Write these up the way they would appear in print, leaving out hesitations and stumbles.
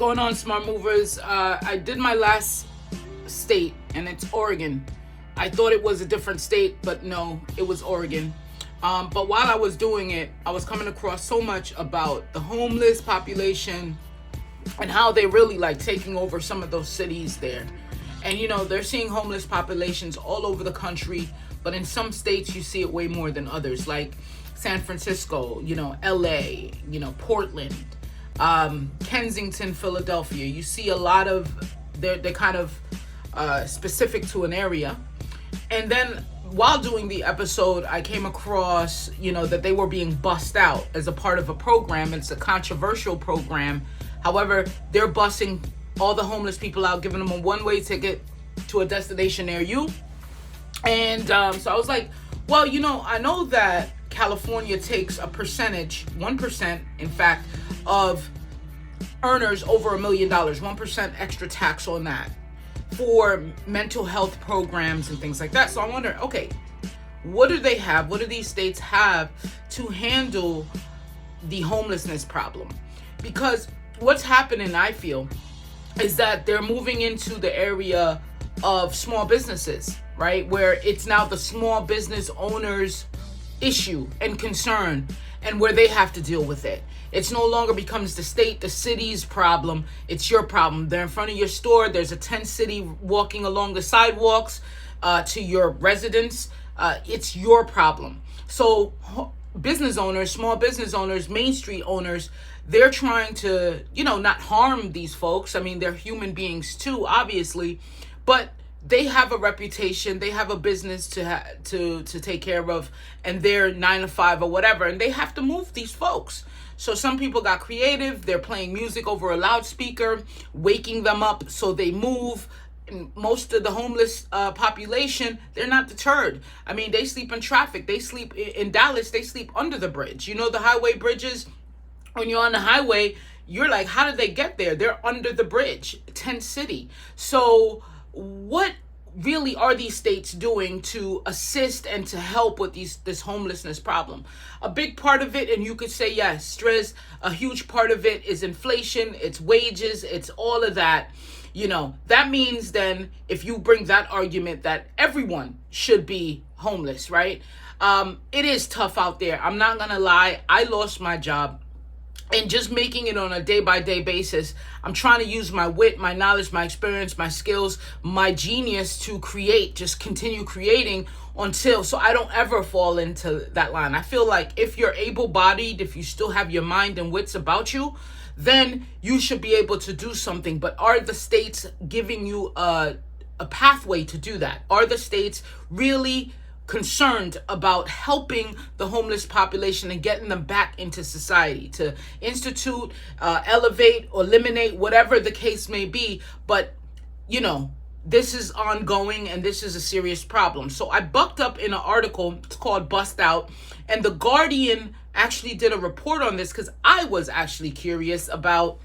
going on, smart movers? I did my last state, and it's Oregon. I thought it was a different state, but no, it was Oregon. But while I was doing it, I was coming across so much about the homeless population and how they really like taking over some of those cities there. And they're seeing homeless populations all over the country, but in some states you see it way more than others, like San Francisco, LA, Portland, Kensington, Philadelphia. You see a lot of, they're kind of specific to an area. And then while doing the episode, I came across, that they were being bussed out as a part of a program. It's a controversial program. However, they're bussing all the homeless people out, giving them a one-way ticket to a destination near you. And so I was like, well, I know that California takes a percentage, 1%, in fact, of earners over $1 million, 1% extra tax on that for mental health programs and things like that. So I wonder, okay, what do they have? What do these states have to handle the homelessness problem? Because what's happening, I feel, is that they're moving into the area of small businesses, right? Where it's now the small business owners' issue and concern, and where they have to deal with it. It's no longer becomes the state, the city's problem. It's your problem. They're in front of your store. There's a tent city walking along the sidewalks to your residence. It's your problem. So business owners, small business owners, Main Street owners, they're trying to, not harm these folks. I mean, they're human beings too, obviously, but they have a reputation, they have a business to take care of, and they're 9 to 5 or whatever, and they have to move these folks. So some people got creative. They're playing music over a loudspeaker, waking them up so they move. And most of the homeless population, they're not deterred. I mean, they sleep in traffic. They sleep in Dallas. They sleep under the bridge. The highway bridges. When you're on the highway, you're like, how did they get there? They're under the bridge, tent city. So what really are these states doing to assist and to help with this homelessness problem? A big part of it, and you could say, yes, Strez, a huge part of it is inflation, it's wages, it's all of that. That means then if you bring that argument that everyone should be homeless, right? It is tough out there. I'm not going to lie. I lost my job. And just making it on a day-by-day basis, I'm trying to use my wit, my knowledge, my experience, my skills, my genius to create, just continue creating so I don't ever fall into that line. I feel like if you're able-bodied, if you still have your mind and wits about you, then you should be able to do something. But are the states giving you a pathway to do that? Are the states really concerned about helping the homeless population and getting them back into society, to institute, elevate, eliminate, whatever the case may be? But this is ongoing, and this is a serious problem. So I bucked up in an article. It's called Bust Out, and The Guardian actually did a report on this because I was actually curious about,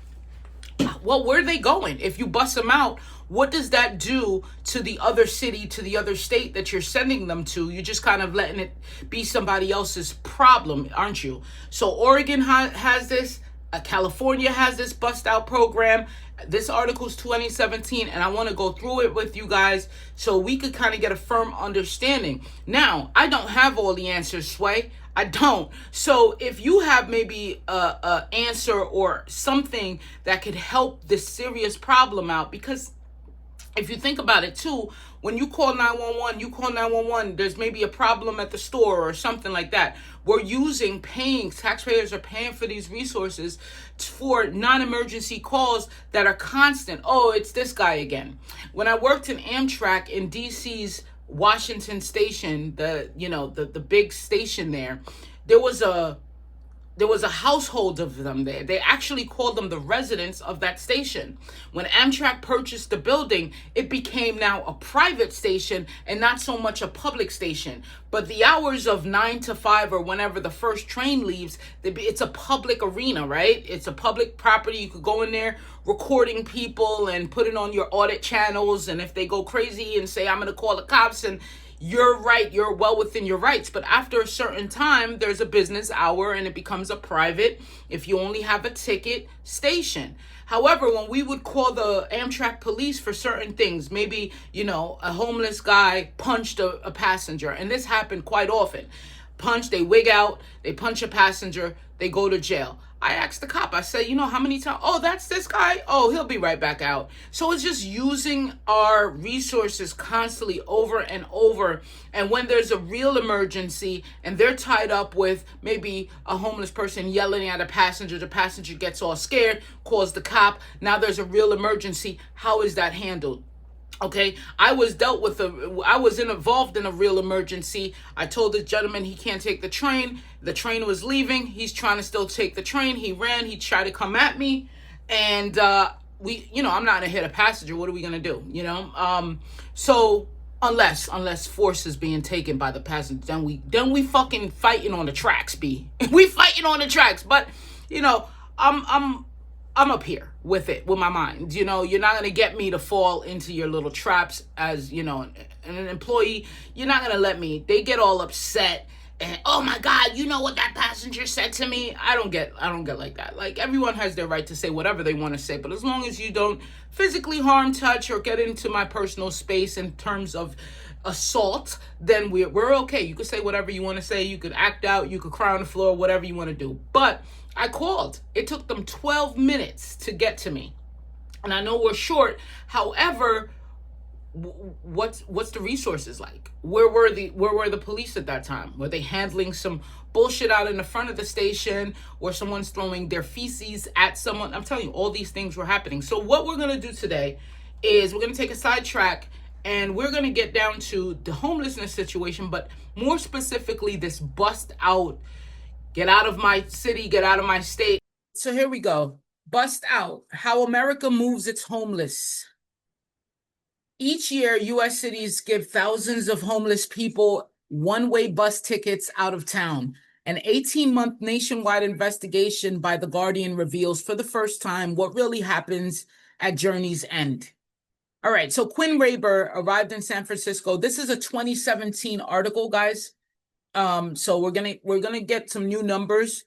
well, where are they going? If you bust them out, what does that do to the other city, to the other state that you're sending them to? You're just kind of letting it be somebody else's problem, aren't you? So Oregon has this, California has this bust out program. This article is 2017, and I want to go through it with you guys so we could kind of get a firm understanding. Now, I don't have all the answers, Sway. I don't. So if you have maybe a answer or something that could help this serious problem out, because if you think about it too, when you call 911, there's maybe a problem at the store or something like that. Taxpayers are paying for these resources for non-emergency calls that are constant. Oh, it's this guy again. When I worked in Amtrak in DC's Washington station, the big station there was a household of them there. They actually called them the residents of that station. When Amtrak purchased the building, it became now a private station and not so much a public station. But the hours of 9 to 5 or whenever the first train leaves, it's a public arena, right? It's a public property. You could go in there recording people and put it on your audit channels. And if they go crazy and say, I'm going to call the cops, and you're right, you're well within your rights. But after a certain time, there's a business hour and it becomes a private, if you only have a ticket, station. However, when we would call the Amtrak police for certain things, maybe, a homeless guy punched a passenger, and this happened quite often. They wig out, they punch a passenger, they go to jail. I asked the cop, I said, how many times? Oh, that's this guy? Oh, he'll be right back out. So it's just using our resources constantly over and over. And when there's a real emergency and they're tied up with maybe a homeless person yelling at a passenger, the passenger gets all scared, calls the cop. Now there's a real emergency. How is that handled? Okay, I was involved in a real emergency. I told the gentleman he can't take the train. The train was leaving. He's trying to still take the train. He ran. He tried to come at me, and I'm not gonna hit a passenger. What are we gonna do? So unless force is being taken by the passenger, then we fucking fighting on the tracks. We fighting on the tracks. But I'm up here with my mind. You're not going to get me to fall into your little traps as, an employee. You're not going to let me. They get all upset and, oh my God, you know what that passenger said to me? I don't get like that. Like, everyone has their right to say whatever they want to say, but as long as you don't physically harm, touch, or get into my personal space in terms of assault, then we're okay. You could say whatever you want to say. You could act out. You could cry on the floor, whatever you want to do. But I called. It took them 12 minutes to get to me. And I know we're short. However, what's the resources like? Where were the police at that time? Were they handling some bullshit out in the front of the station, or someone's throwing their feces at someone? I'm telling you, all these things were happening. So what we're going to do today is we're going to take a sidetrack, and we're going to get down to the homelessness situation, but more specifically, this bust out, get out of my city, get out of my state. So here we go. Bust out. How America moves its homeless. Each year, U.S. cities give thousands of homeless people one-way bus tickets out of town. An 18-month nationwide investigation by The Guardian reveals for the first time what really happens at Journey's End. All right, so Quinn Raber arrived in San Francisco. This is a 2017 article, guys. So we're gonna get some new numbers,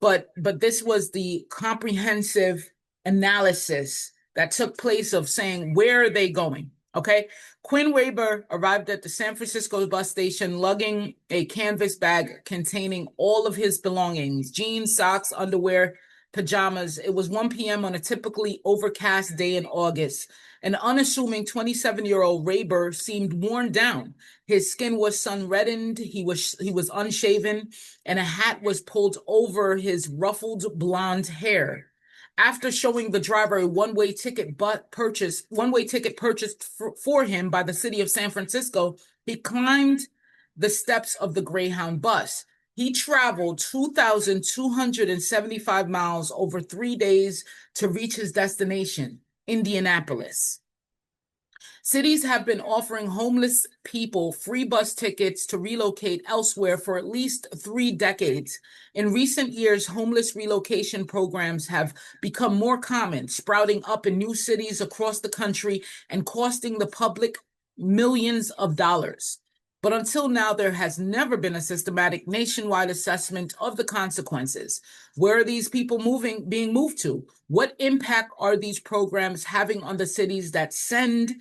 but this was the comprehensive analysis that took place of saying, where are they going? Okay, Quinn Raber arrived at the San Francisco bus station lugging a canvas bag containing all of his belongings: jeans, socks, underwear, pajamas. It was 1 p.m. on a typically overcast day in August. An unassuming 27-year-old Raber seemed worn down. His skin was sun-reddened, he was unshaven, and a hat was pulled over his ruffled blonde hair. After showing the driver a one-way ticket purchased for him by the city of San Francisco, he climbed the steps of the Greyhound bus. He traveled 2,275 miles over 3 days to reach his destination, Indianapolis. Cities have been offering homeless people free bus tickets to relocate elsewhere for at least 3 decades. In recent years, homeless relocation programs have become more common, sprouting up in new cities across the country and costing the public millions of dollars. But until now, there has never been a systematic nationwide assessment of the consequences. Where are these people being moved to? What impact are these programs having on the cities that send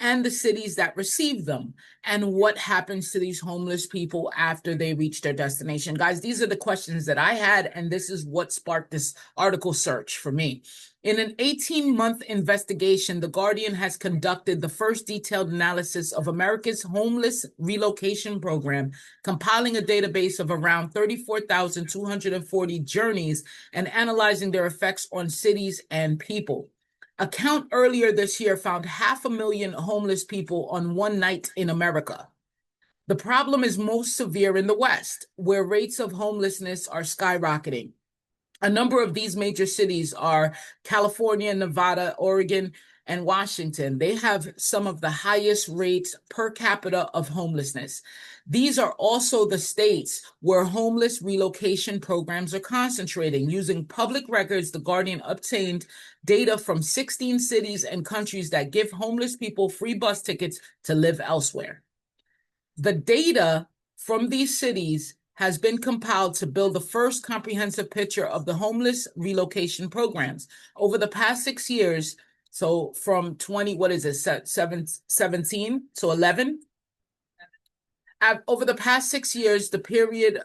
and the cities that receive them? And what happens to these homeless people after they reach their destination? Guys, these are the questions that I had, and this is what sparked this article search for me. In an 18-month investigation, The Guardian has conducted the first detailed analysis of America's homeless relocation program, compiling a database of around 34,240 journeys and analyzing their effects on cities and people. A count earlier this year found 500,000 homeless people on one night in America. The problem is most severe in the West, where rates of homelessness are skyrocketing. A number of these major cities are California, Nevada, Oregon, and Washington. They have some of the highest rates per capita of homelessness. These are also the states where homeless relocation programs are concentrating. Using public records, The Guardian obtained data from 16 cities and countries that give homeless people free bus tickets to live elsewhere. The data from these cities has been compiled to build the first comprehensive picture of the homeless relocation programs. Over the past 6 years, so from 20, what is it, 17, so 11, over the past 6 years, the period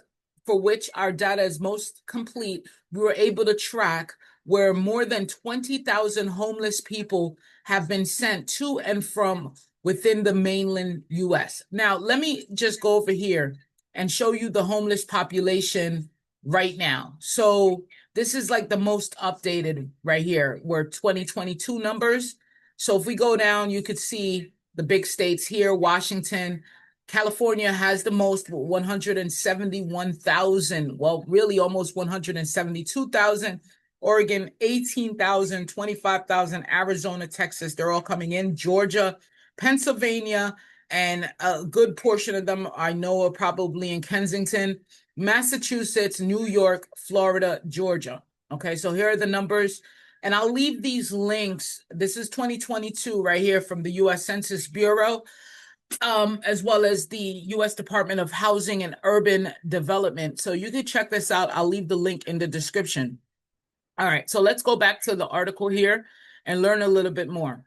for which our data is most complete, we were able to track where more than 20,000 homeless people have been sent to and from within the mainland US. Now, let me just go over here and show you the homeless population right now. So this is like the most updated right here, where 2022 numbers. So if we go down, you could see the big states here, Washington. California has the most, 171,000. Well, really almost 172,000. Oregon, 18,000, 25,000. Arizona, Texas, they're all coming in. Georgia, Pennsylvania, and a good portion of them I know are probably in Kensington, Massachusetts, New York, Florida, Georgia. Okay, so here are the numbers. And I'll leave these links. This is 2022 right here from the US Census Bureau, as well as the U.S. Department of Housing and Urban Development. So you can check this out. I'll leave the link in the description. All right, so let's go back to the article here and learn a little bit more.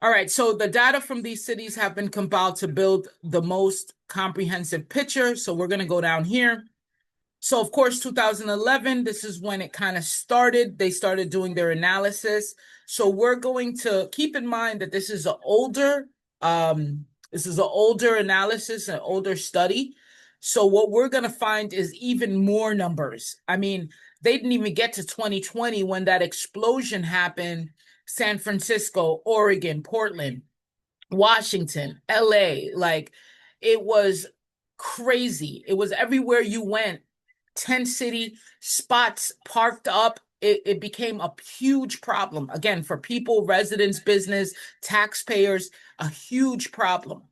All right, so the data from these cities have been compiled to build the most comprehensive picture. So we're going to go down here. So, of course, 2011, this is when it kind of started. They started doing their analysis. So we're going to keep in mind that this is an older analysis, an older study. So what we're going to find is even more numbers. I mean, they didn't even get to 2020 when that explosion happened. San Francisco, Oregon, Portland, Washington, LA, like it was crazy. It was everywhere you went. 10 city spots parked up. It became a huge problem. Again, for people, residents, business, taxpayers, a huge problem.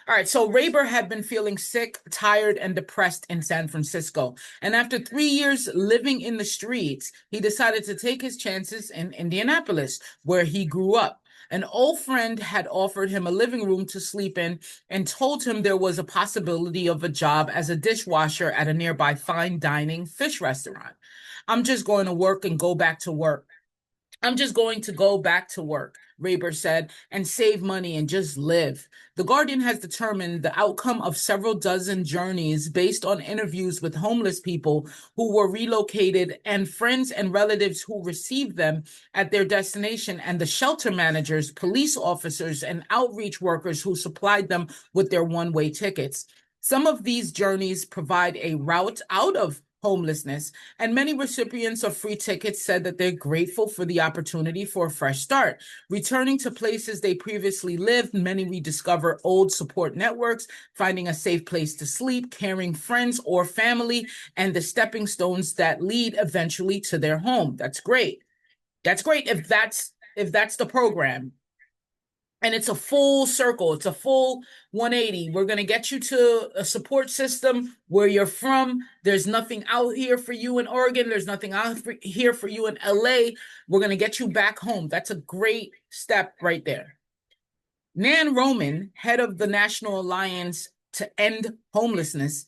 All right, so Raber had been feeling sick, tired, and depressed in San Francisco. And after 3 years living in the streets, he decided to take his chances in Indianapolis, where he grew up. An old friend had offered him a living room to sleep in and told him there was a possibility of a job as a dishwasher at a nearby fine dining fish restaurant. I'm just going to work and go back to work. I'm just going to go back to work, Raber said, and save money and just live. The Guardian has determined the outcome of several dozen journeys based on interviews with homeless people who were relocated and friends and relatives who received them at their destination, and the shelter managers, police officers, and outreach workers who supplied them with their one-way tickets. Some of these journeys provide a route out of homelessness, and many recipients of free tickets said that they're grateful for the opportunity for a fresh start. Returning to places they previously lived, many rediscover old support networks, finding a safe place to sleep, caring friends or family, and the stepping stones that lead eventually to their home. That's great. That's great if that's the program. And it's a full circle. It's a full 180. We're going to get you to a support system where you're from. There's nothing out here for you in Oregon. There's nothing out here for you in LA. We're going to get you back home. That's a great step right there. Nan Roman, head of the National Alliance to End Homelessness,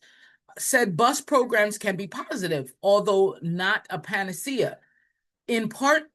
said bus programs can be positive, although not a panacea. In part,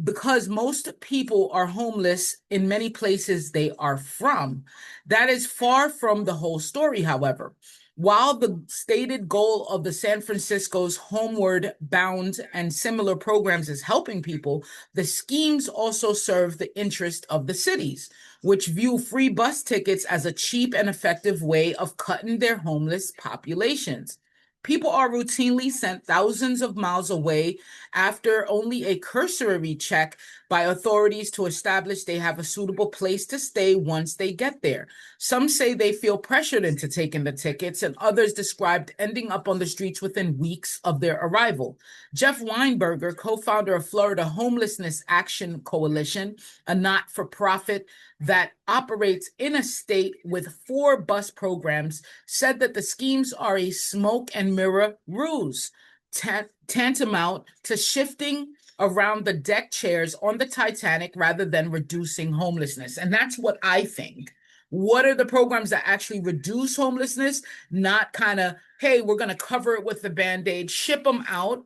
because most people are homeless in many places they are from. That is far from the whole story, however. While the stated goal of the San Francisco's Homeward Bound and similar programs is helping people, the schemes also serve the interest of the cities, which view free bus tickets as a cheap and effective way of cutting their homeless populations. People are routinely sent thousands of miles away after only a cursory check by authorities to establish they have a suitable place to stay once they get there. Some say they feel pressured into taking the tickets, and others described ending up on the streets within weeks of their arrival. Jeff Weinberger, co-founder of Florida Homelessness Action Coalition, a not-for-profit that operates in a state with 4 bus programs, said that the schemes are a smoke and mirror ruse, tantamount to shifting around the deck chairs on the Titanic rather than reducing homelessness. And that's what I think. What are the programs that actually reduce homelessness? Not kind of, hey, we're going to cover it with the Band-Aid, ship them out,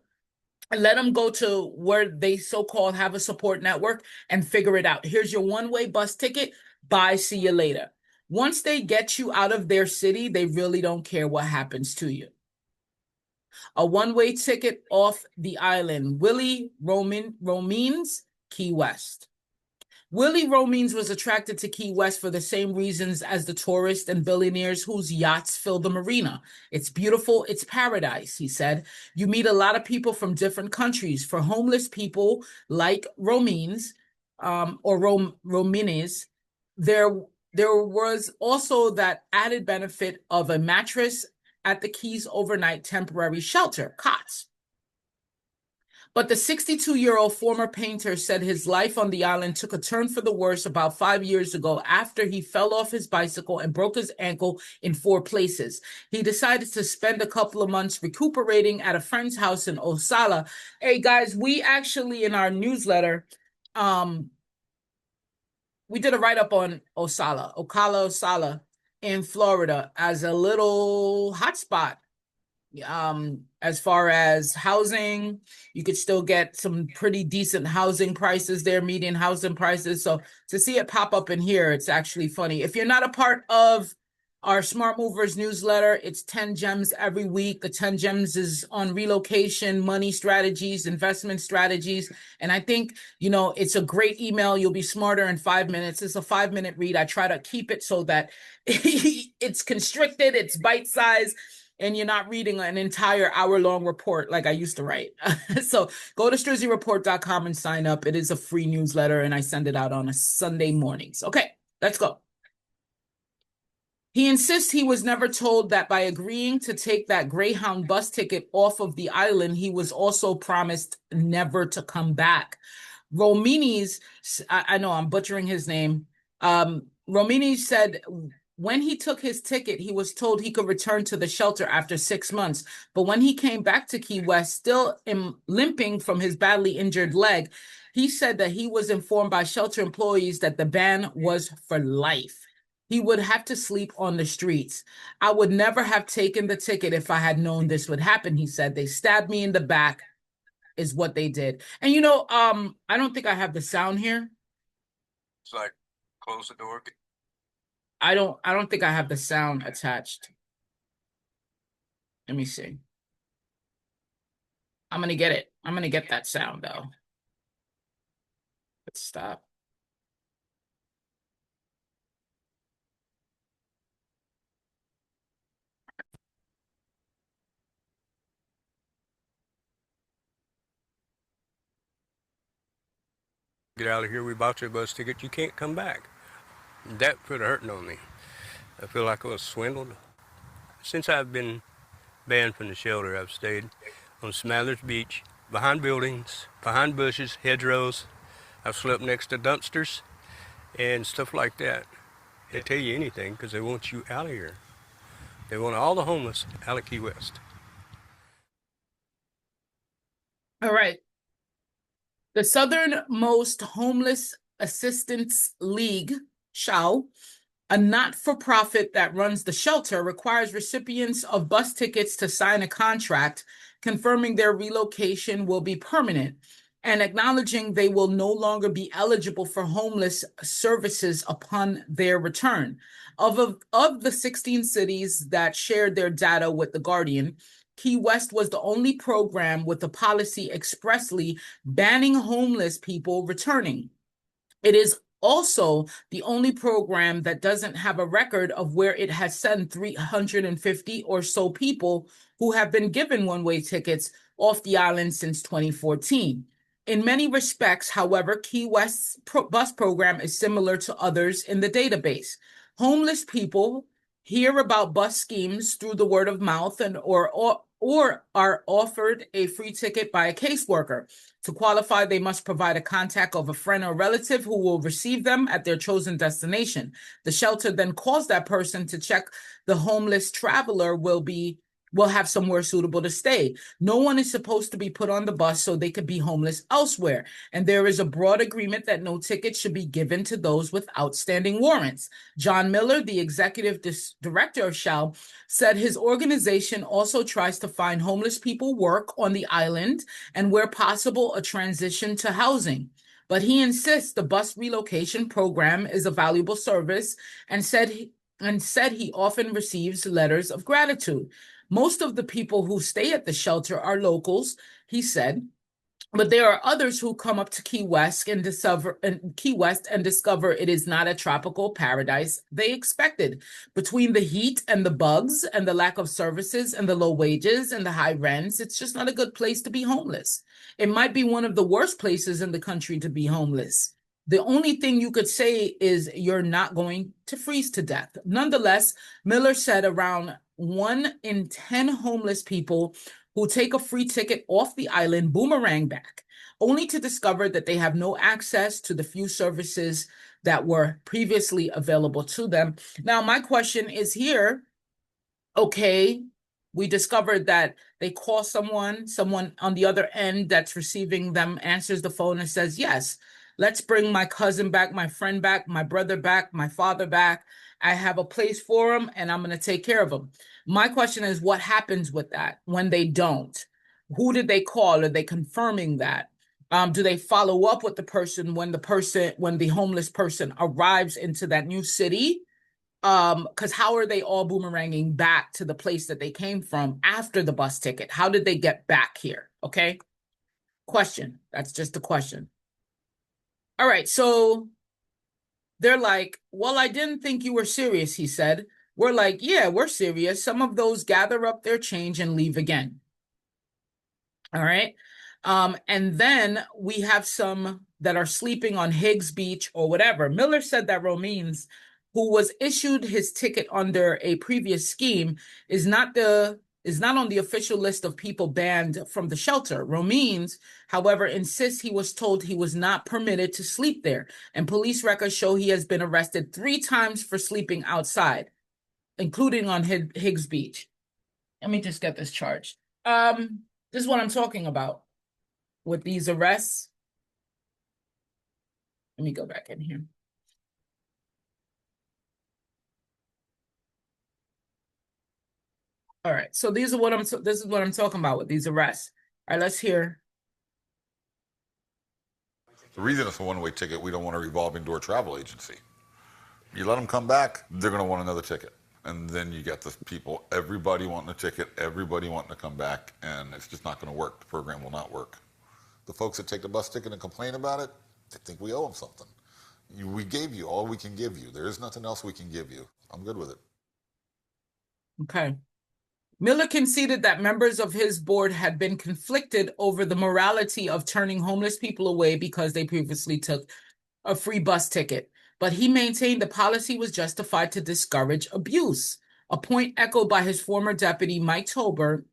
and let them go to where they so-called have a support network and figure it out. Here's your one-way bus ticket. Bye, see you later. Once they get you out of their city, they really don't care what happens to you. A one-way ticket off the island. Willie Romines, Key West. Willie Romines was attracted to Key West for the same reasons as the tourists and billionaires whose yachts fill the marina. It's beautiful, it's paradise, he said. You meet a lot of people from different countries. For homeless people like Romines or Romines, there was also that added benefit of a mattress at the Keys overnight temporary shelter, COTS. But the 62-year-old former painter said his life on the island took a turn for the worse about 5 years ago after he fell off his bicycle and broke his ankle in 4 places. He decided to spend a couple of months recuperating at a friend's house in Osala. Hey, guys, we actually, in our newsletter, we did a write-up on Osala in Florida as a little hotspot. As far as housing, you could still get some pretty decent housing prices there, median housing prices. So to see it pop up in here, it's actually funny. If you're not a part of our Smart Movers newsletter, it's 10 gems every week. The 10 gems is on relocation, money strategies, investment strategies. And I think, it's a great email. You'll be smarter in 5 minutes. It's a 5-minute read. I try to keep it so that it's constricted, it's bite-sized, and you're not reading an entire hour-long report like I used to write. So go to StrizzyReport.com and sign up. It is a free newsletter, and I send it out on a Sunday mornings. Okay, let's go. He insists he was never told that by agreeing to take that Greyhound bus ticket off of the island, he was also promised never to come back. Romines, I know I'm butchering his name. Romines said when he took his ticket, he was told he could return to the shelter after 6 months. But when he came back to Key West, still limping from his badly injured leg, he said that he was informed by shelter employees that the ban was for life. He would have to sleep on the streets. I would never have taken the ticket if I had known this would happen, he said. They stabbed me in the back is what they did. And I don't think I have the sound here. It's like, close the door. I don't think I have the sound attached. Let me see. I'm going to get it. I'm going to get that sound though. Let's stop. Get out of here, we bought you a bus ticket, you can't come back. That put a hurting on me. I feel like I was swindled. Since I've been banned from the shelter, I've stayed on Smathers Beach, behind buildings, behind bushes, hedgerows. I've slept next to dumpsters and stuff like that. They tell you anything because they want you out of here. They want all the homeless out of Key West. All right. The Southernmost Homeless Assistance League, SHAO, a not-for-profit that runs the shelter, requires recipients of bus tickets to sign a contract confirming their relocation will be permanent and acknowledging they will no longer be eligible for homeless services upon their return. Of the 16 cities that shared their data with The Guardian, Key West was the only program with a policy expressly banning homeless people returning. It is also the only program that doesn't have a record of where it has sent 350 or so people who have been given one-way tickets off the island since 2014. In many respects, however, Key West's bus program is similar to others in the database. Homeless people hear about bus schemes through the word of mouth or are offered a free ticket by a caseworker. To qualify, they must provide a contact of a friend or relative who will receive them at their chosen destination. The shelter then calls that person to check the homeless traveler will be will have somewhere suitable to stay. No one is supposed to be put on the bus so they could be homeless elsewhere. And there is a broad agreement that no ticket should be given to those with outstanding warrants. John Miller, the executive director of Shell, said his organization also tries to find homeless people work on the island and, where possible, a transition to housing. But he insists the bus relocation program is a valuable service and said he often receives letters of gratitude. Most of the people who stay at the shelter are locals, he said, but there are others who come up to Key West and discover it is not a tropical paradise they expected. Between the heat and the bugs and the lack of services and the low wages and the high rents, it's just not a good place to be homeless. It might be one of the worst places in the country to be homeless. The only thing you could say is you're not going to freeze to death. Nonetheless, Miller said around 1 in 10 homeless people who take a free ticket off the island boomerang back, only to discover that they have no access to the few services that were previously available to them. Now, my question is here, okay, we discovered that they call someone on the other end that's receiving them answers the phone and says, yes, let's bring my cousin back, my friend back, my brother back, my father back. I have a place for them and I'm going to take care of them. My question is, what happens with that when they don't? Who did they call? Are they confirming that? Do they follow up with the person when the homeless person arrives into that new city? Because how are they all boomeranging back to the place that they came from after the bus ticket? How did they get back here? Okay. Question. That's just a question. All right. So they're like, well, I didn't think you were serious, he said. We're like, yeah, we're serious. Some of those gather up their change and leave again. All right. And then we have some that are sleeping on Higgs Beach or whatever. Miller said that Romines, who was issued his ticket under a previous scheme, is not on the official list of people banned from the shelter. Romines, however, insists he was told he was not permitted to sleep there, and police records show he has been arrested 3 times for sleeping outside, including on Higgs Beach. Let me just get this charged. This is what I'm talking about with these arrests. Let me go back in here. All right, so this is what I'm talking about with these arrests. All right, let's hear. The reason it's a one-way ticket, we don't want a revolving door travel agency. You let them come back, they're going to want another ticket. And then you get the people, everybody wanting a ticket, everybody wanting to come back, and it's just not going to work. The program will not work. The folks that take the bus ticket and complain about it, they think we owe them something. We gave you all we can give you. There is nothing else we can give you. I'm good with it. Okay. Miller conceded that members of his board had been conflicted over the morality of turning homeless people away because they previously took a free bus ticket, but he maintained the policy was justified to discourage abuse, a point echoed by his former deputy, Mike Tolbert,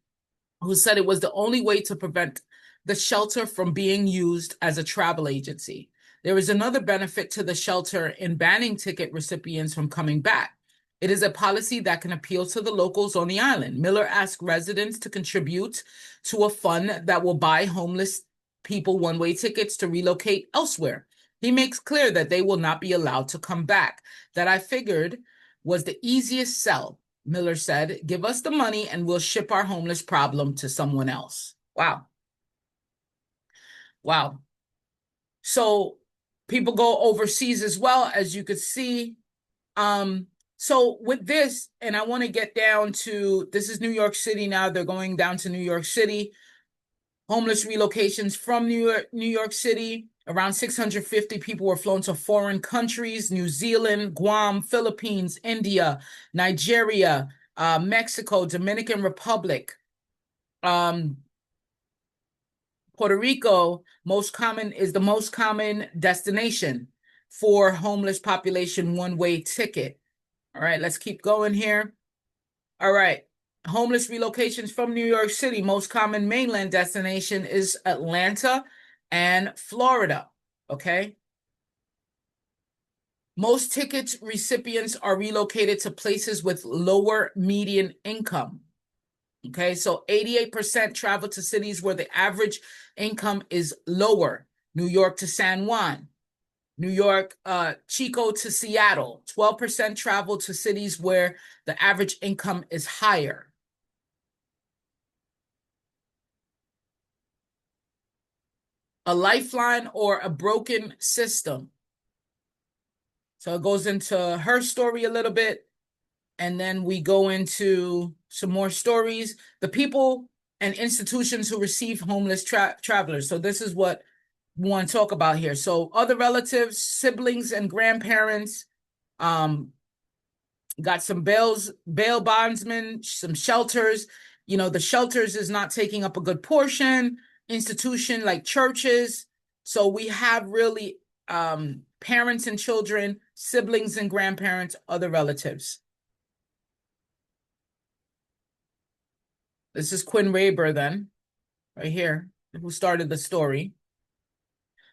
who said it was the only way to prevent the shelter from being used as a travel agency. There is another benefit to the shelter in banning ticket recipients from coming back. It is a policy that can appeal to the locals on the island. Miller asked residents to contribute to a fund that will buy homeless people one-way tickets to relocate elsewhere. He makes clear that they will not be allowed to come back. That, I figured, was the easiest sell. Miller said, give us the money and we'll ship our homeless problem to someone else. Wow. Wow. So people go overseas as well, as you could see. So with this, and I want to get down to, this is New York City now. They're going down to New York City. Homeless relocations from New York City. Around 650 people were flown to foreign countries: New Zealand, Guam, Philippines, India, Nigeria, Mexico, Dominican Republic, Puerto Rico. Is the most common destination for homeless population one-way ticket. All right, let's keep going here. All right. Homeless relocations from New York City. Most common mainland destination is Atlanta and Florida. Okay. Most ticket recipients are relocated to places with lower median income. Okay, so 88% travel to cities where the average income is lower. New York to San Juan, New York, Chico to Seattle. 12% travel to cities where the average income is higher. A lifeline or a broken system. So it goes into her story a little bit, and then we go into some more stories. The people and institutions who receive homeless travelers. So this is what we want to talk about here. So other relatives, siblings, and grandparents, got some bail bondsmen, some shelters. You know, the shelters is not taking up a good portion. Institution like churches. So we have really parents and children, siblings and grandparents, other relatives. This is Quinn Raber then, right here, who started the story.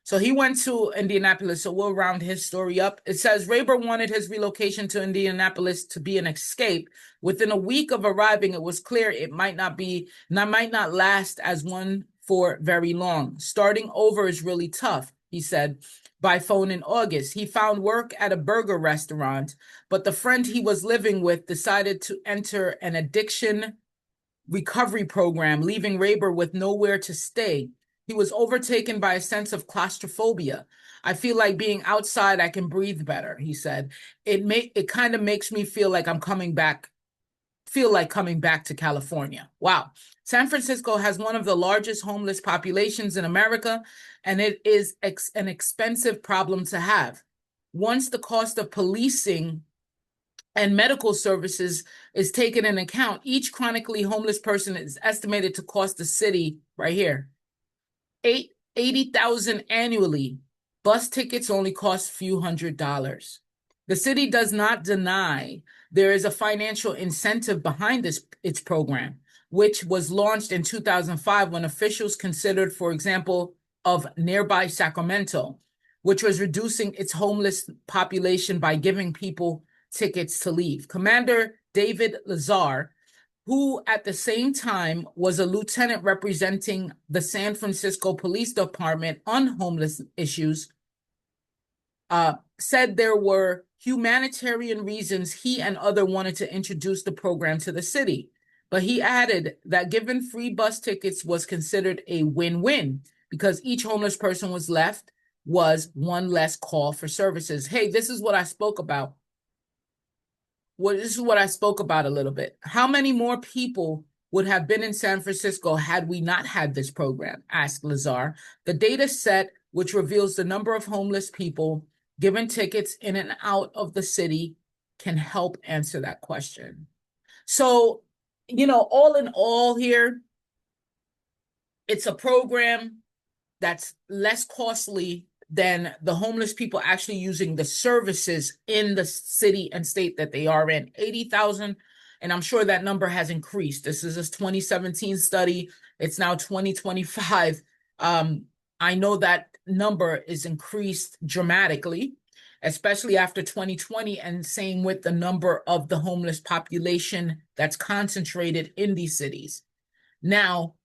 So he went to Indianapolis, so we'll round his story up. It says Raber wanted his relocation to Indianapolis to be an escape. Within a week of arriving, it was clear it might not last as one for very long. Starting over is really tough, he said by phone in August. He found work at a burger restaurant, but the friend he was living with decided to enter an addiction recovery program, leaving Raber with nowhere to stay. He was overtaken by a sense of claustrophobia. I feel like being outside, I can breathe better, he said. It kind of makes me feel like coming back to California. Wow. San Francisco has one of the largest homeless populations in America, and it is an expensive problem to have. Once the cost of policing and medical services is taken into account, each chronically homeless person is estimated to cost the city, right here, $80,000 annually. Bus tickets only cost a few $100s. The city does not deny there is a financial incentive behind its program, which was launched in 2005 when officials considered, for example, of nearby Sacramento, which was reducing its homeless population by giving people tickets to leave. Commander David Lazar, who at the same time was a lieutenant representing the San Francisco Police Department on homeless issues, said there were humanitarian reasons he and others wanted to introduce the program to the city. But he added that given free bus tickets was considered a win-win because each homeless person was one less call for services. Hey, this is what I spoke about. This is what I spoke about a little bit. How many more people would have been in San Francisco had we not had this program? Asked Lazar. The data set, which reveals the number of homeless people given tickets in and out of the city, can help answer that question. So, all in all here, it's a program that's less costly than the homeless people actually using the services in the city and state that they are in. 80,000, and I'm sure that number has increased. This is a 2017 study. It's now 2025. I know that number is increased dramatically, especially after 2020, and same with the number of the homeless population that's concentrated in these cities. Now,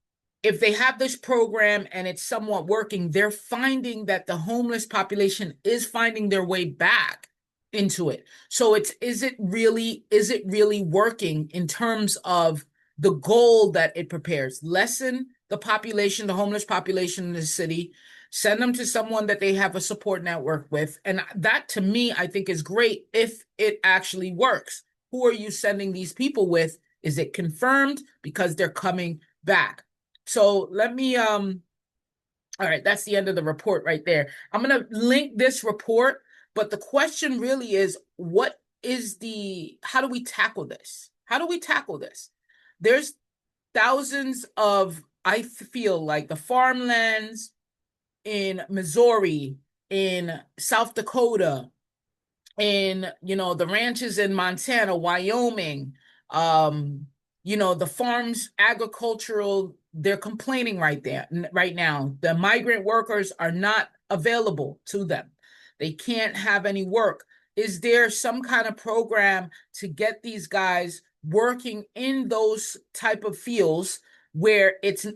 if they have this program and it's somewhat working, they're finding that the homeless population is finding their way back into it. So is it really working in terms of the goal that it prepares? Lessen the population, the homeless population in the city, send them to someone that they have a support network with. And that, to me, I think is great if it actually works. Who are you sending these people with? Is it confirmed because they're coming back? So let me, all right, that's the end of the report right there. I'm going to link this report, but the question really is, how do we tackle this? How do we tackle this? There's thousands of, I feel like, the farmlands in Missouri, in South Dakota, in, the ranches in Montana, Wyoming, the farms, agricultural, they're complaining right now. The migrant workers are not available to them. They can't have any work. Is there some kind of program to get these guys working in those type of fields where it's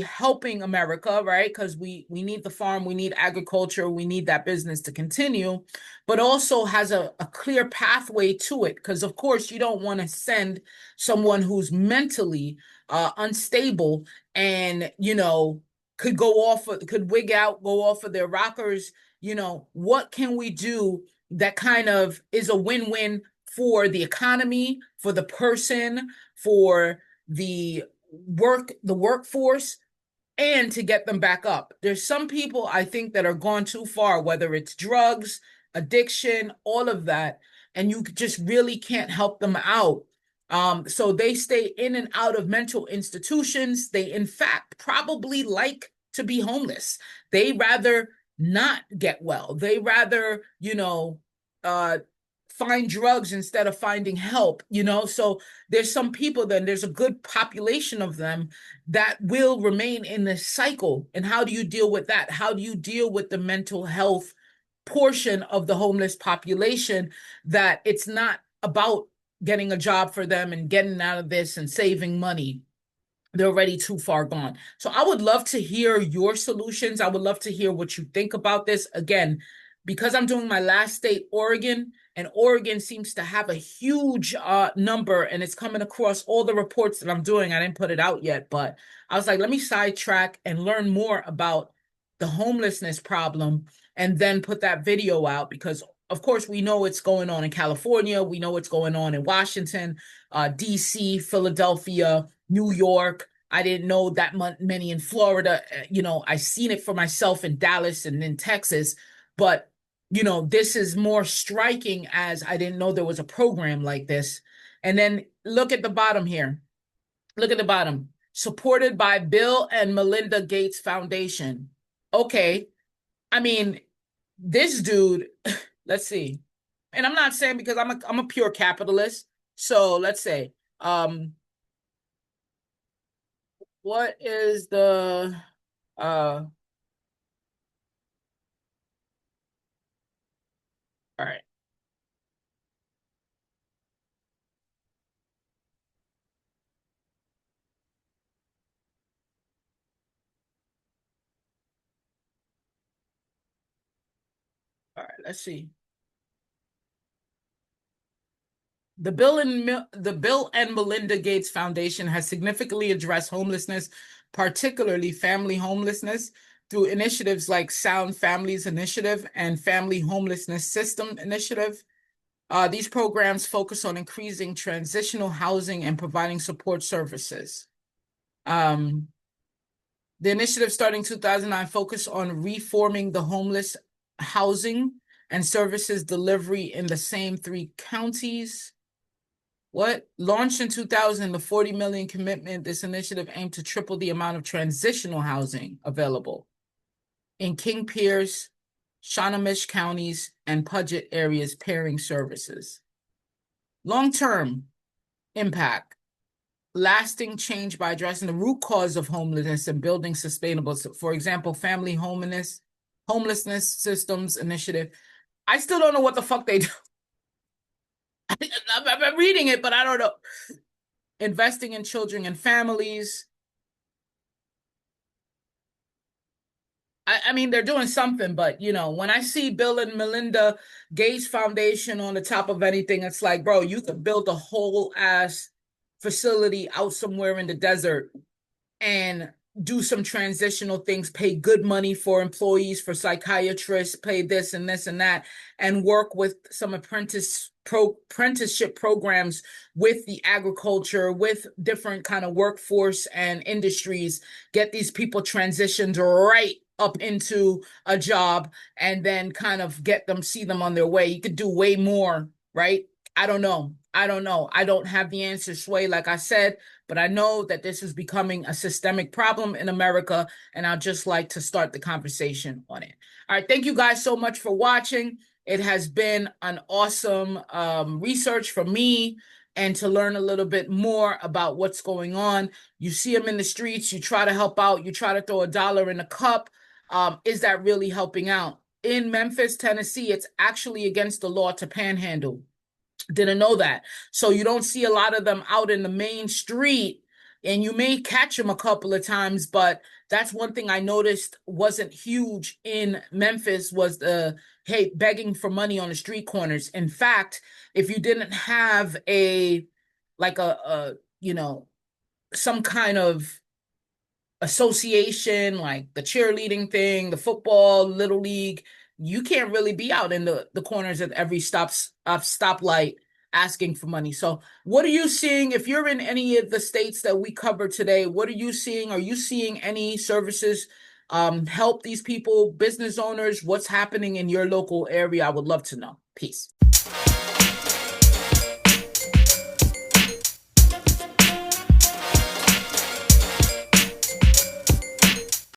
helping America, right? Because we need the farm, we need agriculture, we need that business to continue, but also has a clear pathway to it. Because of course you don't want to send someone who's mentally unstable and could wig out, go off of their rockers. What can we do that kind of is a win-win for the economy, for the person, for the workforce, and to get them back up. There's some people I think that are gone too far, whether it's drugs, addiction, all of that, and you just really can't help them out. So they stay in and out of mental institutions. They, in fact, probably like to be homeless. They rather not get well. They rather, find drugs instead of finding help, So there's some people, then there's a good population of them that will remain in this cycle. And how do you deal with that? How do you deal with the mental health portion of the homeless population, that it's not about getting a job for them and getting out of this and saving money? They're already too far gone. So I would love to hear your solutions. I would love to hear what you think about this. Again, because I'm doing my last state, Oregon, and Oregon seems to have a huge number, and it's coming across all the reports that I'm doing. I didn't put it out yet, but I was like, let me sidetrack and learn more about the homelessness problem and then put that video out, because of course we know what's going on in California. We know what's going on in Washington, DC, Philadelphia, New York. I didn't know that many in Florida. I seen it for myself in Dallas and in Texas, but this is more striking, as I didn't know there was a program like this. And then look at the bottom here. Look at the bottom. Supported by Bill and Melinda Gates Foundation. Okay. I mean, this dude, let's see. And I'm not saying, because I'm a pure capitalist. So let's say, what is the all right. All right, let's see. The Bill and Melinda Gates Foundation has significantly addressed homelessness, particularly family homelessness, through initiatives like Sound Families Initiative and Family Homelessness System Initiative. These programs focus on increasing transitional housing and providing support services. The initiative, starting 2009, focused on reforming the homeless housing and services delivery in the same 3 counties. Launched in 2000, the 40 million commitment, this initiative aimed to triple the amount of transitional housing available in King Pierce, Shanamish counties, and Puget areas, pairing services. Long-term impact, lasting change by addressing the root cause of homelessness and building sustainable, for example, family homelessness systems initiative. I still don't know what the fuck they do. I'm reading it, but I don't know. Investing in children and families. I mean, they're doing something, but when I see Bill and Melinda Gates Foundation on the top of anything, it's like, bro, you could build a whole ass facility out somewhere in the desert and do some transitional things, pay good money for employees, for psychiatrists, pay this and this and that, and work with some apprenticeship programs with the agriculture, with different kind of workforce and industries, get these people transitioned right up into a job, and then kind of see them on their way. You could do way more, right? I don't know. I don't have the answer, Sway, like I said, but I know that this is becoming a systemic problem in America, and I'd just like to start the conversation on it. All right, thank you guys so much for watching. It has been an awesome research for me, and to learn a little bit more about what's going on. You see them in the streets, you try to help out, you try to throw $1 in a cup. Is that really helping out? In Memphis, Tennessee, it's actually against the law to panhandle. Didn't know that. So you don't see a lot of them out in the main street, and you may catch them a couple of times, but that's one thing I noticed wasn't huge in Memphis was the, hey, begging for money on the street corners. In fact, if you didn't have a like a some kind of association like the cheerleading thing, the football, little league, you can't really be out in the corners at every stoplight asking for money. So what are you seeing if you're in any of the states that we covered today? What are you seeing? Are you seeing any services help these people, business owners? What's happening in your local area? I would love to know. Peace.